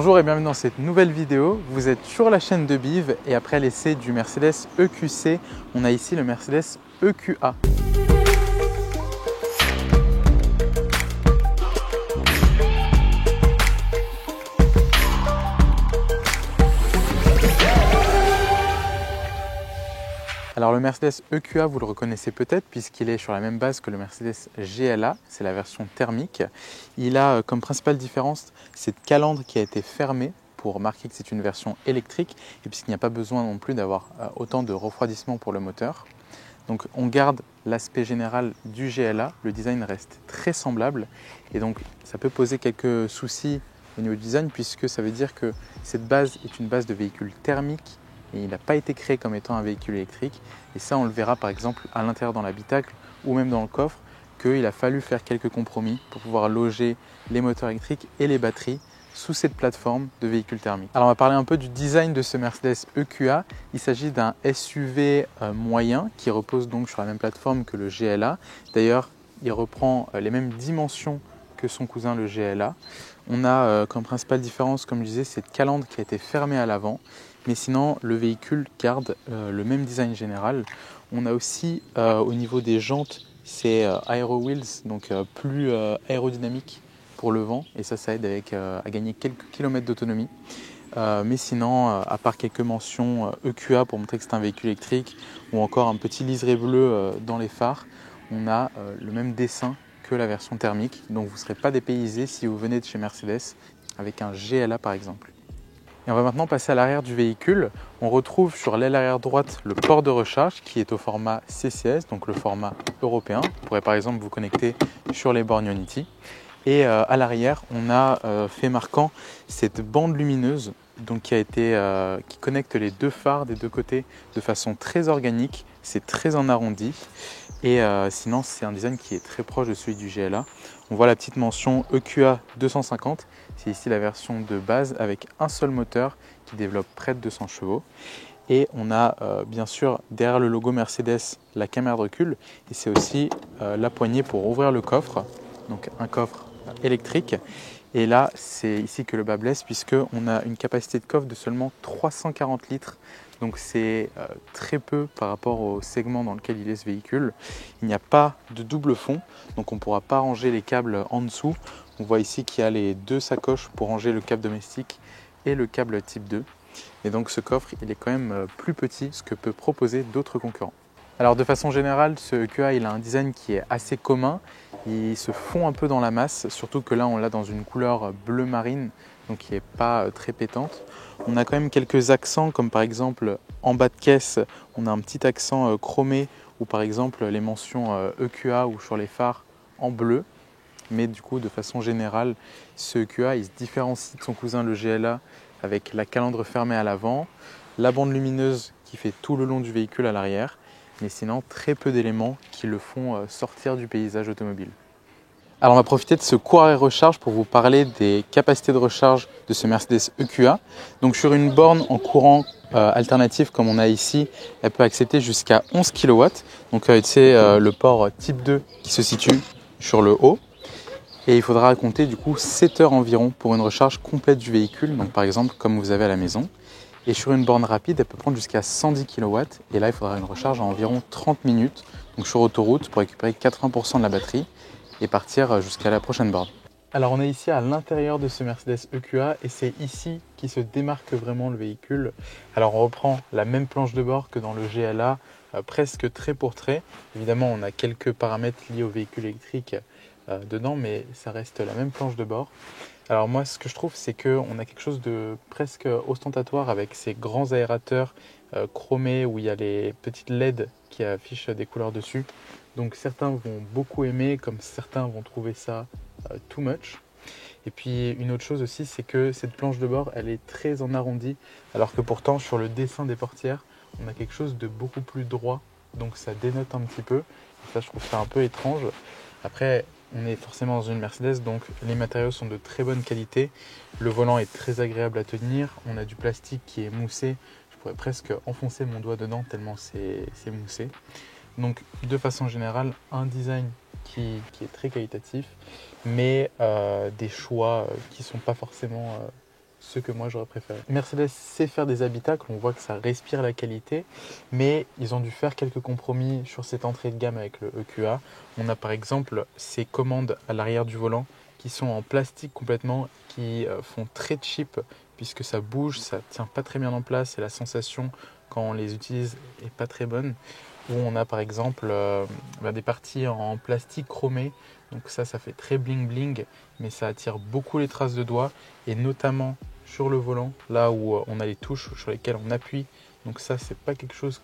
Bonjour et bienvenue dans cette nouvelle vidéo. Vous êtes sur la chaîne de Biv et après l'essai du Mercedes EQC, on a ici le Mercedes EQA. Alors le Mercedes EQA, vous le reconnaissez peut-être puisqu'il est sur la même base que le Mercedes GLA, c'est la version thermique. Il a comme principale différence cette calandre qui a été fermée pour marquer que c'est une version électrique et puisqu'il n'y a pas besoin non plus d'avoir autant de refroidissement pour le moteur. Donc on garde l'aspect général du GLA, le design reste très semblable et donc ça peut poser quelques soucis au niveau du design puisque ça veut dire que cette base est une base de véhicule thermique et il n'a pas été créé comme étant un véhicule électrique. Et ça, on le verra par exemple à l'intérieur dans l'habitacle ou même dans le coffre, qu'il a fallu faire quelques compromis pour pouvoir loger les moteurs électriques et les batteries sous cette plateforme de véhicule thermique. Alors on va parler un peu du design de ce Mercedes EQA. Il s'agit d'un SUV moyen qui repose donc sur la même plateforme que le GLA. D'ailleurs, il reprend les mêmes dimensions que son cousin le GLA. On a comme principale différence, comme je disais, cette calandre qui a été fermée à l'avant. Mais sinon, le véhicule garde le même design général. On a aussi au niveau des jantes, c'est Aero Wheels, donc plus aérodynamique pour le vent. Et ça aide à gagner quelques kilomètres d'autonomie. Mais sinon, à part quelques mentions EQA pour montrer que c'est un véhicule électrique, ou encore un petit liseré bleu dans les phares, on a le même dessin que la version thermique. Donc vous ne serez pas dépaysé si vous venez de chez Mercedes avec un GLA par exemple. Et on va maintenant passer à l'arrière du véhicule. On retrouve sur l'aile arrière droite le port de recharge qui est au format CCS, donc le format européen. Vous pourrez par exemple vous connecter sur les bornes Ionity. Et à l'arrière, on a fait marquant cette bande lumineuse donc, qui connecte les deux phares des deux côtés de façon très organique. C'est très en arrondi. Et sinon, c'est un design qui est très proche de celui du GLA. On voit la petite mention EQA 250. C'est ici la version de base avec un seul moteur qui développe près de 200 chevaux. Et on a bien sûr derrière le logo Mercedes la caméra de recul. Et c'est aussi la poignée pour ouvrir le coffre. Donc un coffre électrique. Et là, c'est ici que le bas blesse puisqu'on a une capacité de coffre de seulement 340 litres. Donc c'est très peu par rapport au segment dans lequel il est ce véhicule. Il n'y a pas de double fond, donc on ne pourra pas ranger les câbles en dessous. On voit ici qu'il y a les deux sacoches pour ranger le câble domestique et le câble type 2. Et donc ce coffre, il est quand même plus petit que ce que peut proposer d'autres concurrents. Alors de façon générale, ce EQA il a un design qui est assez commun. Il se fond un peu dans la masse, surtout que là on l'a dans une couleur bleu marine, donc qui n'est pas très pétante. On a quand même quelques accents, comme par exemple en bas de caisse, on a un petit accent chromé, ou par exemple les mentions EQA ou sur les phares en bleu. Mais du coup, de façon générale, ce EQA il se différencie de son cousin le GLA avec la calandre fermée à l'avant, la bande lumineuse qui fait tout le long du véhicule à l'arrière, mais sinon très peu d'éléments qui le font sortir du paysage automobile. Alors on va profiter de ce court arrêt recharge pour vous parler des capacités de recharge de ce Mercedes EQA. Donc sur une borne en courant alternatif comme on a ici, elle peut accepter jusqu'à 11 kW. Donc c'est le port type 2 qui se situe sur le haut. Et il faudra compter du coup 7 heures environ pour une recharge complète du véhicule, donc par exemple comme vous avez à la maison. Et sur une borne rapide, elle peut prendre jusqu'à 110 kW. Et là, il faudra une recharge à environ 30 minutes, donc sur autoroute, pour récupérer 80% de la batterie et partir jusqu'à la prochaine borne. Alors on est ici à l'intérieur de ce Mercedes EQA et c'est ici qui se démarque vraiment le véhicule. Alors on reprend la même planche de bord que dans le GLA, presque trait pour trait. Évidemment, on a quelques paramètres liés au véhicule électrique dedans, mais ça reste la même planche de bord. Alors moi, ce que je trouve, c'est qu'on a quelque chose de presque ostentatoire avec ces grands aérateurs chromés où il y a les petites LED qui affichent des couleurs dessus. Donc certains vont beaucoup aimer, comme certains vont trouver ça too much. Et puis une autre chose aussi, c'est que cette planche de bord, elle est très en arrondi, alors que pourtant sur le dessin des portières, on a quelque chose de beaucoup plus droit. Donc ça dénote un petit peu. Et ça, je trouve ça un peu étrange. Après, on est forcément dans une Mercedes, donc les matériaux sont de très bonne qualité. Le volant est très agréable à tenir. On a du plastique qui est moussé. Je pourrais presque enfoncer mon doigt dedans tellement c'est moussé. Donc de façon générale, un design qui est très qualitatif, mais des choix qui ne sont pas forcément ce que moi j'aurais préféré. Mercedes sait faire des habitacles, on voit que ça respire la qualité, mais ils ont dû faire quelques compromis sur cette entrée de gamme avec le EQA. On a par exemple ces commandes à l'arrière du volant qui sont en plastique complètement, qui font très cheap puisque ça bouge, ça tient pas très bien en place et la sensation quand on les utilise est pas très bonne. Où on a par exemple des parties en plastique chromé, donc ça fait très bling bling, mais ça attire beaucoup les traces de doigts et notamment sur le volant, là où on a les touches sur lesquelles on appuie. Donc ça, c'est pas quelque chose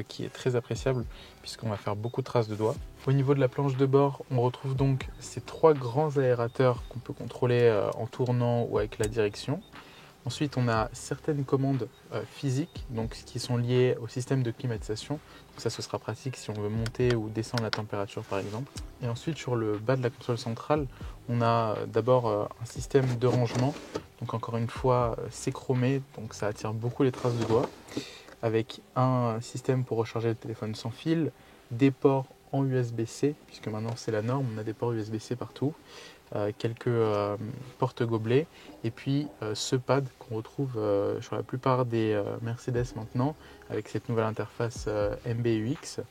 qui est très appréciable puisqu'on va faire beaucoup de traces de doigts. Au niveau de la planche de bord, on retrouve donc ces 3 grands aérateurs qu'on peut contrôler en tournant ou avec la direction. Ensuite, on a certaines commandes physiques donc, qui sont liées au système de climatisation. Donc ça, ce sera pratique si on veut monter ou descendre la température par exemple. Et ensuite, sur le bas de la console centrale, on a d'abord un système de rangement. Donc encore une fois, c'est chromé, donc ça attire beaucoup les traces de doigts. Avec un système pour recharger le téléphone sans fil, des ports en USB-C, puisque maintenant c'est la norme, on a des ports USB-C partout. Quelques porte-gobelets et puis ce pad qu'on retrouve sur la plupart des Mercedes maintenant avec cette nouvelle interface MBUX.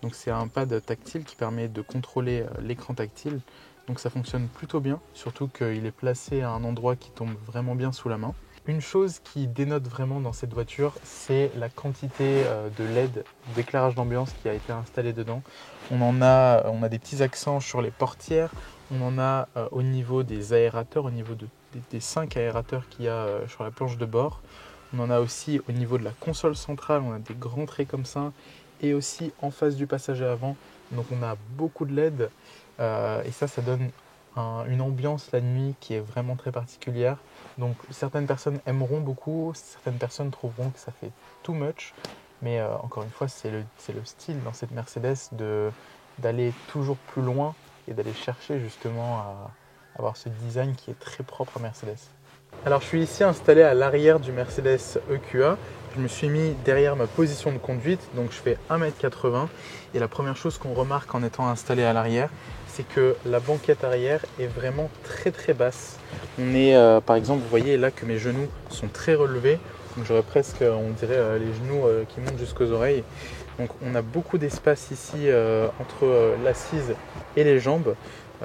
Donc c'est un pad tactile qui permet de contrôler l'écran tactile. Donc ça fonctionne plutôt bien, surtout qu'il est placé à un endroit qui tombe vraiment bien sous la main. Une chose qui dénote vraiment dans cette voiture, c'est la quantité de LED, d'éclairage d'ambiance qui a été installé dedans. On a des petits accents sur les portières, on en a au niveau des aérateurs, au niveau des 5 aérateurs qu'il y a sur la planche de bord. On en a aussi au niveau de la console centrale, on a des grands traits comme ça, et aussi en face du passager avant. Donc on a beaucoup de LED, et ça donne une ambiance la nuit qui est vraiment très particulière. Donc certaines personnes aimeront beaucoup, certaines personnes trouveront que ça fait too much, mais encore une fois c'est le style dans cette Mercedes d'aller toujours plus loin et d'aller chercher justement à avoir ce design qui est très propre à Mercedes. Alors je suis ici installé à l'arrière du Mercedes EQA. Je me suis mis derrière ma position de conduite, donc je fais 1m80 et la première chose qu'on remarque en étant installé à l'arrière, c'est que la banquette arrière est vraiment très très basse. On est par exemple, vous voyez là que mes genoux sont très relevés, donc j'aurais presque, on dirait, les genoux qui montent jusqu'aux oreilles. Donc on a beaucoup d'espace ici entre l'assise et les jambes.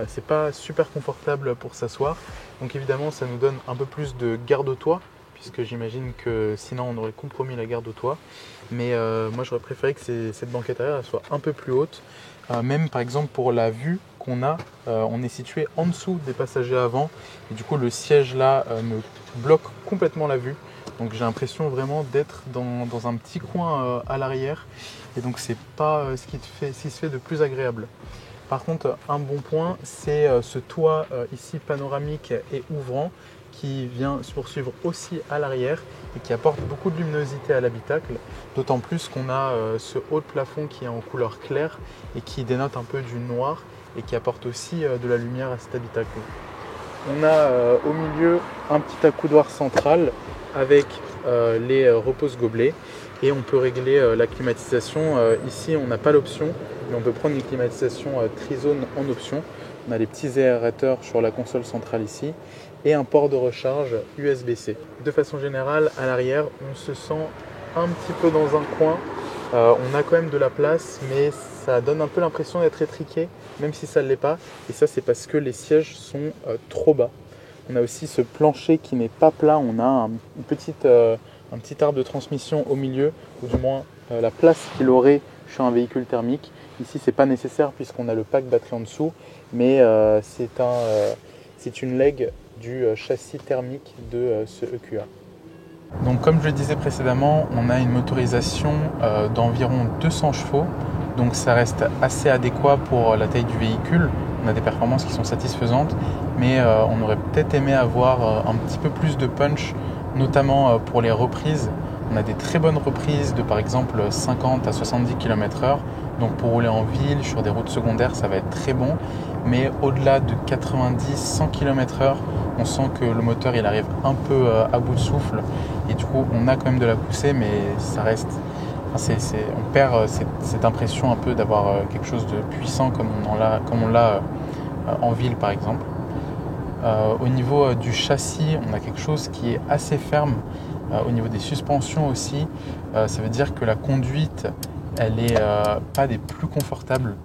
C'est pas super confortable pour s'asseoir. Donc évidemment ça nous donne un peu plus de garde au toit, puisque j'imagine que sinon on aurait compromis la garde au toit. Mais moi j'aurais préféré que cette banquette arrière soit un peu plus haute. Même par exemple pour la vue qu'on a, on est situé en dessous des passagers avant. Et du coup le siège là me bloque complètement la vue. Donc j'ai l'impression vraiment d'être dans un petit coin à l'arrière. Et donc c'est pas ce qui se fait de plus agréable. Par contre, un bon point, c'est ce toit ici panoramique et ouvrant qui vient se poursuivre aussi à l'arrière et qui apporte beaucoup de luminosité à l'habitacle, d'autant plus qu'on a ce haut de plafond qui est en couleur claire et qui dénote un peu du noir et qui apporte aussi de la lumière à cet habitacle. On a au milieu un petit accoudoir central avec les repose-gobelets et on peut régler la climatisation. Ici, on n'a pas l'option, mais on peut prendre une climatisation trizone en option. On a les petits aérateurs sur la console centrale ici et un port de recharge USB-C. De façon générale, à l'arrière, on se sent un petit peu dans un coin. On a quand même de la place, mais ça donne un peu l'impression d'être étriqué, même si ça ne l'est pas. Et ça, c'est parce que les sièges sont trop bas. On a aussi ce plancher qui n'est pas plat. On a un petit arbre de transmission au milieu, ou du moins la place qu'il aurait sur un véhicule thermique. Ici, ce n'est pas nécessaire puisqu'on a le pack batterie en dessous, mais c'est une leg du châssis thermique de ce EQA. Donc comme je le disais précédemment, on a une motorisation d'environ 200 chevaux, donc ça reste assez adéquat pour la taille du véhicule. On a des performances qui sont satisfaisantes, mais on aurait peut-être aimé avoir un petit peu plus de punch, notamment pour les reprises. On a des très bonnes reprises de par exemple 50 à 70 km/h, donc pour rouler en ville, sur des routes secondaires, ça va être très bon. Mais au-delà de 90-100 km/h, on sent que le moteur il arrive un peu à bout de souffle et du coup on a quand même de la poussée, mais ça reste, on perd cette impression un peu d'avoir quelque chose de puissant comme on l'a en ville par exemple. Au niveau du châssis, on a quelque chose qui est assez ferme. Au niveau des suspensions aussi, ça veut dire que la conduite, elle n'est pas des plus confortables,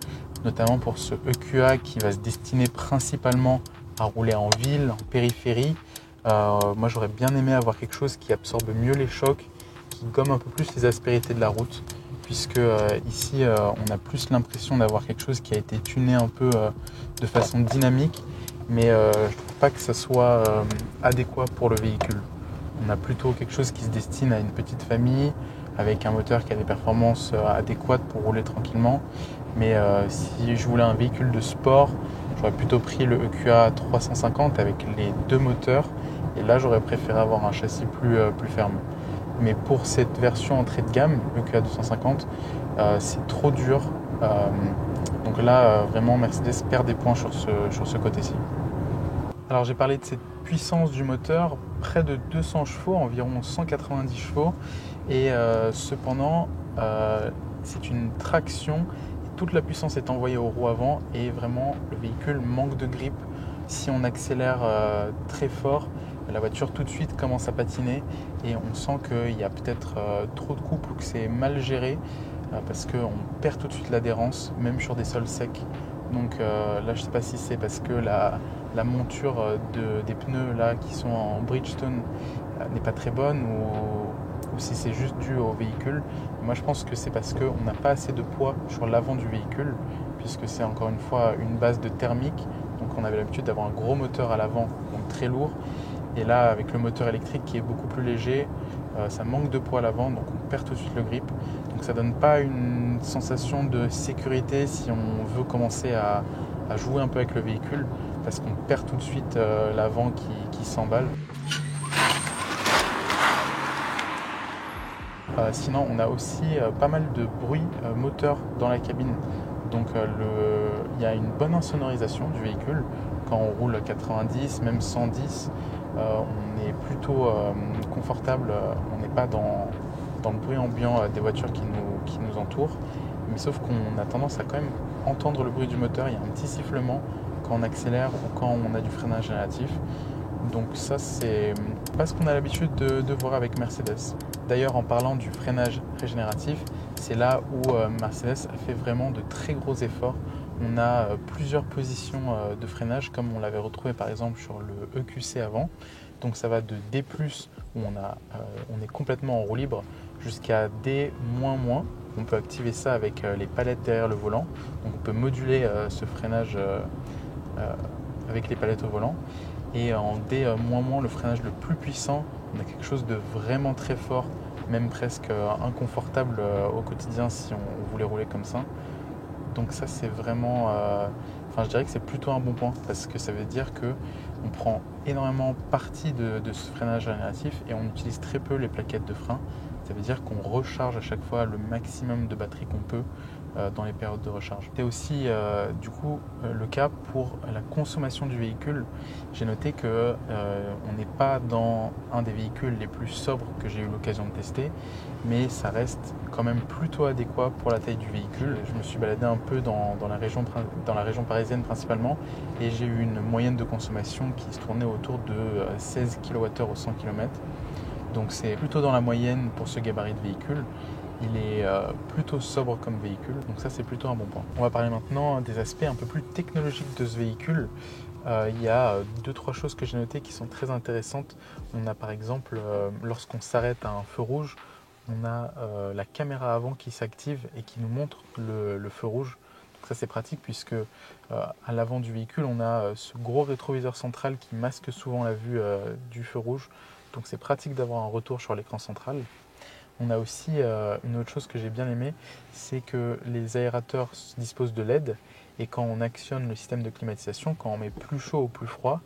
notamment pour ce EQA qui va se destiner principalement à rouler en ville, en périphérie. Moi, j'aurais bien aimé avoir quelque chose qui absorbe mieux les chocs, qui gomme un peu plus les aspérités de la route, puisque ici, on a plus l'impression d'avoir quelque chose qui a été tuné un peu de façon dynamique, mais je ne trouve pas que ça soit adéquat pour le véhicule. On a plutôt quelque chose qui se destine à une petite famille, avec un moteur qui a des performances adéquates pour rouler tranquillement. Mais si je voulais un véhicule de sport, j'aurais plutôt pris le EQA 350 avec les deux moteurs. Et là, j'aurais préféré avoir un châssis plus ferme. Mais pour cette version entrée de gamme, EQA 250, c'est trop dur. Donc là, vraiment, Mercedes perd des points sur ce côté-ci. Alors j'ai parlé de cette puissance du moteur, près de 200 chevaux, environ 190 chevaux. Et cependant, c'est une traction. Et toute la puissance est envoyée aux roues avant et vraiment le véhicule manque de grip. Si on accélère très fort, la voiture tout de suite commence à patiner et on sent qu'il y a peut-être trop de couple ou que c'est mal géré parce qu'on perd tout de suite l'adhérence, même sur des sols secs. Donc là, je ne sais pas si c'est parce que la monture des pneus là, qui sont en Bridgestone n'est pas très bonne ou si c'est juste dû au véhicule. Moi, je pense que c'est parce qu'on n'a pas assez de poids sur l'avant du véhicule, puisque c'est encore une fois une base de thermique. Donc on avait l'habitude d'avoir un gros moteur à l'avant, donc très lourd. Et là, avec le moteur électrique qui est beaucoup plus léger, ça manque de poids à l'avant, donc on perd tout de suite le grip. Donc ça ne donne pas une sensation de sécurité si on veut commencer à jouer un peu avec le véhicule, parce qu'on perd tout de suite l'avant qui s'emballe. Sinon, on a aussi pas mal de bruit moteur dans la cabine. Donc il y a une bonne insonorisation du véhicule. Quand on roule 90, même 110, on est plutôt confortable. On n'est pas dans le bruit ambiant des voitures qui nous entourent. Mais sauf qu'on a tendance à quand même entendre le bruit du moteur. Il y a un petit sifflement quand on accélère ou quand on a du freinage génératif. Donc ça, c'est pas ce qu'on a l'habitude de voir avec Mercedes. D'ailleurs, en parlant du freinage régénératif, c'est là où Mercedes a fait vraiment de très gros efforts. On a plusieurs positions de freinage, comme on l'avait retrouvé par exemple sur le EQC avant. Donc ça va de D+, où on est complètement en roue libre, jusqu'à D-. On peut activer ça avec les palettes derrière le volant. Donc on peut moduler ce freinage avec les palettes au volant. Et en D-, le freinage le plus puissant, on a quelque chose de vraiment très fort, même presque inconfortable au quotidien si on voulait rouler comme ça. Donc ça, c'est vraiment, je dirais que c'est plutôt un bon point, parce que ça veut dire qu'on prend énormément parti de ce freinage régénératif et on utilise très peu les plaquettes de frein. Ça veut dire qu'on recharge à chaque fois le maximum de batterie qu'on peut dans les périodes de recharge. C'est aussi le cas pour la consommation du véhicule. J'ai noté que on n'est pas dans un des véhicules les plus sobres que j'ai eu l'occasion de tester, mais ça reste quand même plutôt adéquat pour la taille du véhicule. Je me suis baladé un peu dans la région parisienne principalement, et j'ai eu une moyenne de consommation qui se tournait autour de 16 kWh au 100 km. Donc c'est plutôt dans la moyenne pour ce gabarit de véhicule. Il est plutôt sobre comme véhicule, donc ça c'est plutôt un bon point. On va parler maintenant des aspects un peu plus technologiques de ce véhicule. Il y a 2-3 choses que j'ai notées qui sont très intéressantes. On a par exemple, lorsqu'on s'arrête à un feu rouge, on a la caméra avant qui s'active et qui nous montre le feu rouge. Donc ça c'est pratique puisque à l'avant du véhicule, on a ce gros rétroviseur central qui masque souvent la vue du feu rouge. Donc c'est pratique d'avoir un retour sur l'écran central. On a aussi une autre chose que j'ai bien aimé, c'est que les aérateurs disposent de LED et quand on actionne le système de climatisation, quand on met plus chaud ou plus froid,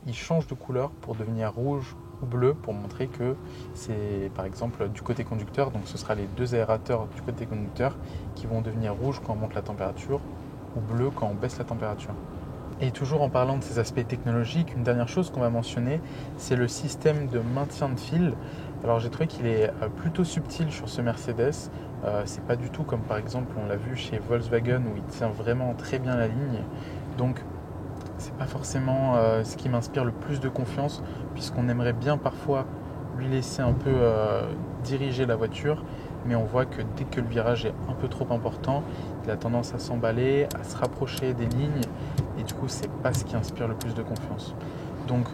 il change de couleur pour devenir rouge ou bleu pour montrer que c'est par exemple du côté conducteur, donc ce sera les deux aérateurs du côté conducteur qui vont devenir rouge quand on monte la température ou bleu quand on baisse la température. Et toujours en parlant de ces aspects technologiques, une dernière chose qu'on va mentionner, c'est le système de maintien de fil. Alors j'ai trouvé qu'il est plutôt subtil sur ce Mercedes. C'est pas du tout comme par exemple on l'a vu chez Volkswagen où il tient vraiment très bien la ligne. Donc c'est pas forcément ce qui m'inspire le plus de confiance, puisqu'on aimerait bien parfois lui laisser un peu diriger la voiture, mais on voit que dès que le virage est un peu trop important, il a tendance à s'emballer, à se rapprocher des lignes, et du coup c'est pas ce qui inspire le plus de confiance. Donc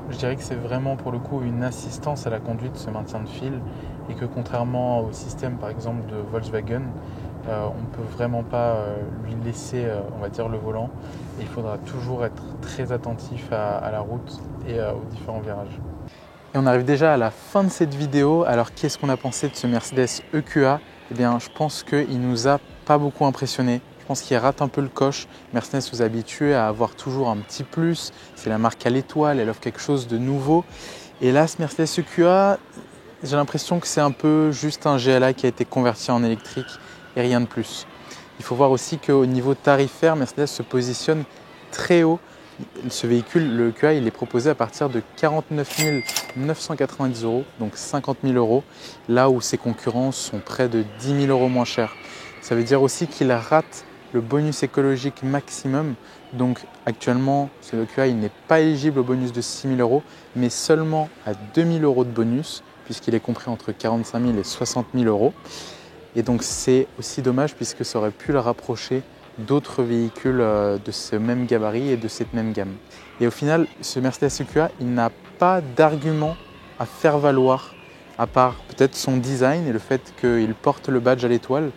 je dirais que c'est vraiment pour le coup une assistance à la conduite, ce maintien de fil, et que contrairement au système par exemple de Volkswagen, on ne peut vraiment pas lui laisser on va dire le volant, et il faudra toujours être très attentif à la route et aux différents virages. Et on arrive déjà à la fin de cette vidéo. Alors qu'est-ce qu'on a pensé de ce Mercedes EQA? Eh bien je pense qu'il ne nous a pas beaucoup impressionné. Je pense qu'il rate un peu le coche. Mercedes vous habitue à avoir toujours un petit plus. C'est la marque à l'étoile, elle offre quelque chose de nouveau. Et là, ce Mercedes EQA, j'ai l'impression que c'est un peu juste un GLA qui a été converti en électrique et rien de plus. Il faut voir aussi qu'au niveau tarifaire, Mercedes se positionne très haut. Ce véhicule, le EQA, il est proposé à partir de 49 990 €, donc 50 000 €, là où ses concurrents sont près de 10 000 € moins chers. Ça veut dire aussi qu'il rate le bonus écologique maximum. Donc actuellement, ce EQA, il n'est pas éligible au bonus de 6 000 €, mais seulement à 2 000 € de bonus, puisqu'il est compris entre 45 000 et 60 000 €. Et donc c'est aussi dommage puisque ça aurait pu le rapprocher d'autres véhicules de ce même gabarit et de cette même gamme. Et au final, ce Mercedes EQA, il n'a pas d'argument à faire valoir, à part peut-être son design et le fait qu'il porte le badge à l'étoile.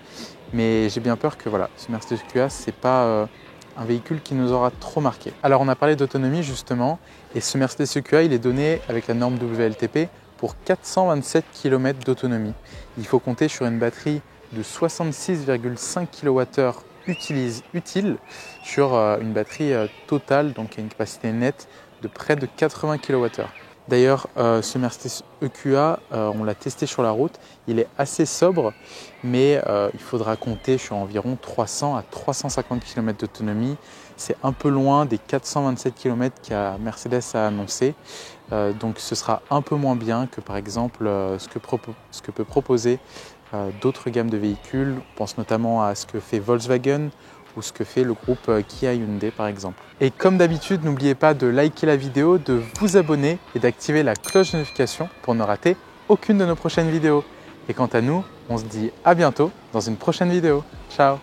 Mais j'ai bien peur que voilà, ce Mercedes EQA, ce n'est pas un véhicule qui nous aura trop marqué. Alors on a parlé d'autonomie justement, et ce Mercedes EQA, il est donné avec la norme WLTP pour 427 km d'autonomie. Il faut compter sur une batterie de 66,5 kWh utile sur une batterie totale, donc une capacité nette de près de 80 kWh. D'ailleurs, ce Mercedes EQA, on l'a testé sur la route, il est assez sobre, mais il faudra compter sur environ 300 à 350 km d'autonomie. C'est un peu loin des 427 km qu'a Mercedes a annoncé, donc ce sera un peu moins bien que par exemple ce que peut proposer d'autres gammes de véhicules. On pense notamment à ce que fait Volkswagen ou ce que fait le groupe Kia Hyundai par exemple. Et comme d'habitude, n'oubliez pas de liker la vidéo, de vous abonner et d'activer la cloche de notification pour ne rater aucune de nos prochaines vidéos. Et quant à nous, on se dit à bientôt dans une prochaine vidéo. Ciao!